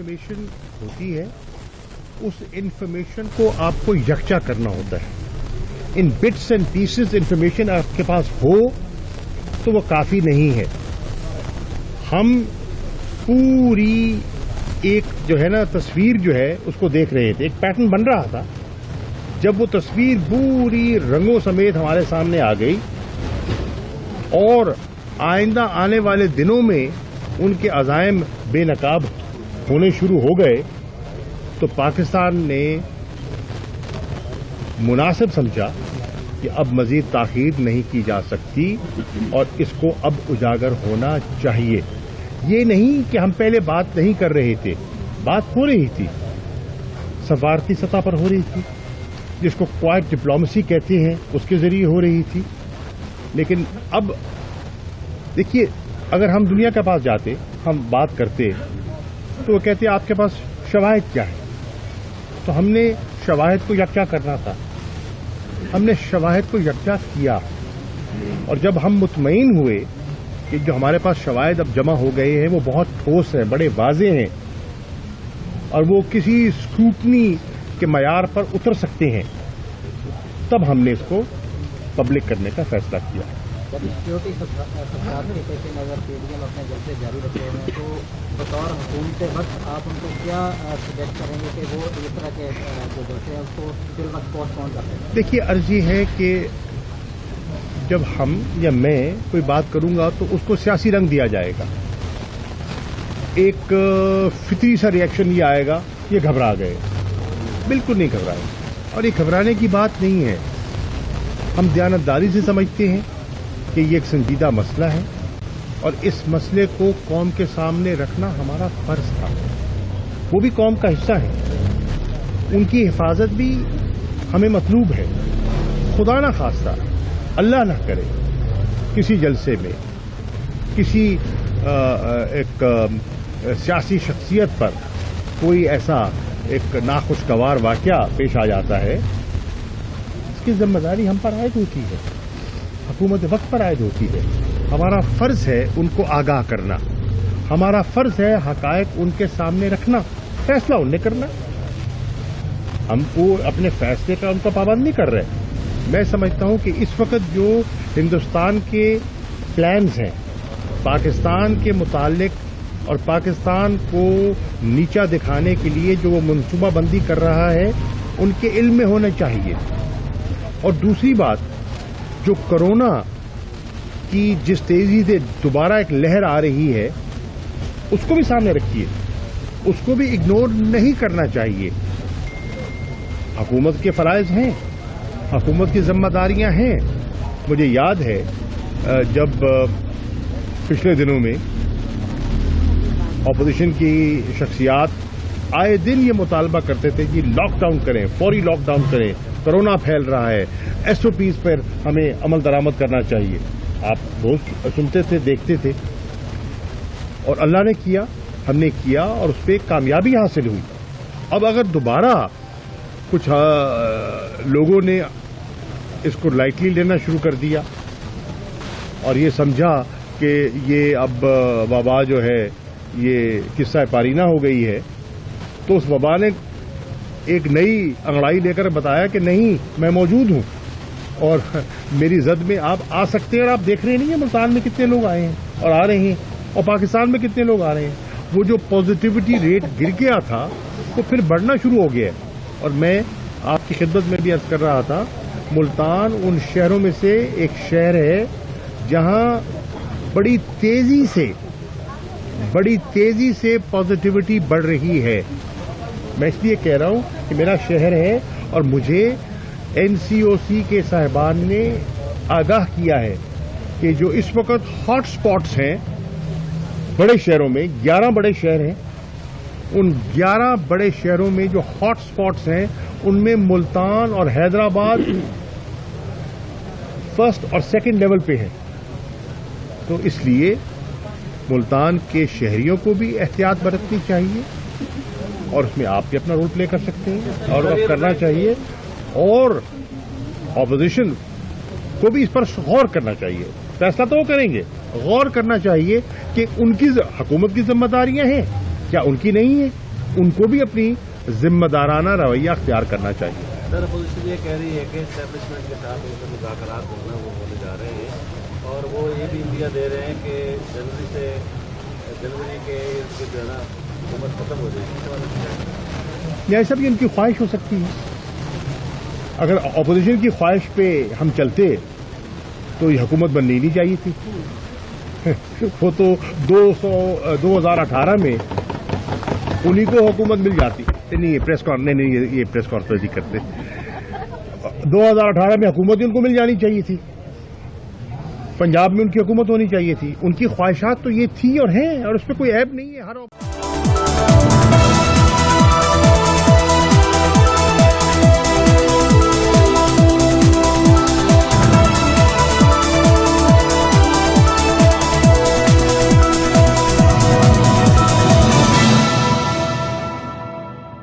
Information होती है उस इंफॉर्मेशन को आपको यकजा करना होता है. इन बिट्स एंड पीसेस इंफॉर्मेशन आपके पास हो तो वो काफी नहीं है. हम पूरी एक जो है ना तस्वीर जो है उसको देख रहे थे, एक पैटर्न बन रहा था. जब वो तस्वीर पूरी रंगों समेत हमारे सामने आ गई और आइंदा आने वाले दिनों में उनके अज़ाइम बेनकाब होने शुरू हो गए तो पाकिस्तान ने मुनासिब समझा कि अब मजीद ताख़ीर नहीं की जा सकती और इसको अब उजागर होना चाहिए. ये नहीं कि हम पहले बात नहीं कर रहे थे, बात हो रही थी, सफारती सतह पर हो रही थी, जिसको क्वाइट डिप्लोमेसी कहते हैं, उसके जरिए हो रही थी. लेकिन अब देखिए, अगर हम दुनिया के पास जाते, हम बात करते तो वो कहते आपके पास शवाहिद क्या है. तो हमने शवाहिद को यकजा करना था, हमने शवाहिद को यकजा किया. और जब हम मुतमईन हुए कि जो हमारे पास शवाहिद अब जमा हो गए हैं वो बहुत ठोस हैं, बड़े वाज़े हैं और वो किसी स्क्रूटनी के मयार पर उतर सकते हैं, तब हमने इसको पब्लिक करने का फैसला किया. जब सिक्योरिटी खतरात के पेश नज़र पीडीएम अपने जलसे जारी रखे हुए हैं तो बतौर हुकूमत वक्त आप उनको क्या सजेस्ट करेंगे कि वो इस तरह के जो जलसे हैं उसको फिर वक्त पोस्टपोन कर दें? देखिए, अर्जी है कि जब हम या मैं कोई बात करूंगा तो उसको सियासी रंग दिया जाएगा. एक फितरी सा रिएक्शन ये आएगा, ये घबरा गए. बिल्कुल नहीं घबराए और ये घबराने की बात नहीं है. हम दयानतदारी से समझते हैं कि ये एक संजीदा मसला है और इस मसले को कौम के सामने रखना हमारा फर्ज था. वो भी कौम का हिस्सा है, उनकी हिफाजत भी हमें मतलूब है. खुदा ना खास्ता, अल्लाह ना करे किसी जलसे में किसी एक सियासी शख्सियत पर कोई ऐसा एक नाखुशगवार वाकया पेश आ जाता है, इसकी जिम्मेदारी हम पर आयद होती है, हुकूमत वक्त पर आयद होती है. हमारा फर्ज है उनको आगाह करना, हमारा फर्ज है हकायक उनके सामने रखना, फैसला उन्हें करना. हमको अपने फैसले का उनका पाबंद नहीं कर रहे. मैं समझता हूं कि इस वक्त जो हिंदुस्तान के प्लान्स हैं पाकिस्तान के मुतालिक और पाकिस्तान को नीचा दिखाने के लिए जो वो मनसूबाबंदी कर रहा है उनके इल्म में होना चाहिए. और दूसरी बात, जो कोरोना की जिस तेजी से दोबारा एक लहर आ रही है उसको भी सामने रखिए, उसको भी इग्नोर नहीं करना चाहिए. हुकूमत के फराइज हैं, हुकूमत की जिम्मेदारियां हैं. मुझे याद है जब पिछले दिनों में अपोजिशन की शख्सियात आए दिन ये मुतालबा करते थे कि लॉकडाउन करें, फौरी लॉकडाउन करें, कोरोना फैल रहा है, एसओपीज पर हमें अमल दरामद करना चाहिए. आप रोज सुनते थे, देखते थे और अल्लाह ने किया, हमने किया और उस पर कामयाबी हासिल हुई. अब अगर दोबारा कुछ लोगों ने इसको लाइटली लेना शुरू कर दिया और ये समझा कि ये अब वबा जो है ये किस्सा पारीना हो गई है, तो उस वबा ने एक नई अंगड़ाई लेकर बताया कि नहीं, मैं मौजूद हूं और मेरी जद में आप आ सकते हैं. और आप देख रहे नहीं है मुल्तान में कितने लोग आए हैं और आ रहे हैं, और पाकिस्तान में कितने लोग आ रहे हैं. वो जो पॉजिटिविटी रेट गिर गया था वो फिर बढ़ना शुरू हो गया है. और मैं आपकी खिदमत में भी अर्ज कर रहा था, मुल्तान उन शहरों में से एक शहर है जहां बड़ी तेजी से पॉजिटिविटी बढ़ रही है. मैं इसलिए कह रहा हूं कि मेरा शहर है और मुझे एनसीओसी के साहिबान ने आगाह किया है कि जो इस वक्त हॉट स्पॉट्स हैं बड़े शहरों में, 11 बड़े शहर हैं, उन 11 बड़े शहरों में जो हॉट स्पॉट्स हैं उनमें मुल्तान और हैदराबाद फर्स्ट और सेकंड लेवल पे है. तो इसलिए मुल्तान के शहरियों को भी एहतियात बरतनी चाहिए और उसमें आप भी अपना रोल प्ले कर सकते हैं और अब करना चाहिए. और ऑपोजिशन को भी इस पर गौर करना चाहिए. फैसला तो वो करेंगे, गौर करना चाहिए कि उनकी हुकूमत की जिम्मेदारियां हैं क्या, उनकी नहीं है. उनको भी अपनी जिम्मेदाराना रवैया अख्तियार करना चाहिए। सर अपोजिशन ये कह रही है कि एस्टेब्लिशमेंट के साथ उनके मुज़ाकरात होना वो होने जा रहे हैं और वो ये भी इंडिया दे रहे हैं कि जनवरी के जो है ना हुकूमत खत्म हो जाएगी। या सब ये उनकी ख्वाहिश हो सकती है। अगर अपोजिशन की ख्वाहिश पे हम चलते तो ये हुकूमत बननी नहीं चाहिए थी। वो तो 2018 में उन्हीं को हुकूमत मिल जाती। नहीं ये प्रेस कॉन्फ्रेंस ही करते। 2018 में हुकूमत ही उनको मिल जानी चाहिए थी। पंजाब में उनकी हुकूमत होनी चाहिए थी। उनकी ख्वाहिशात तो ये थी और हैं और उस पर कोई ऐब नहीं है। हर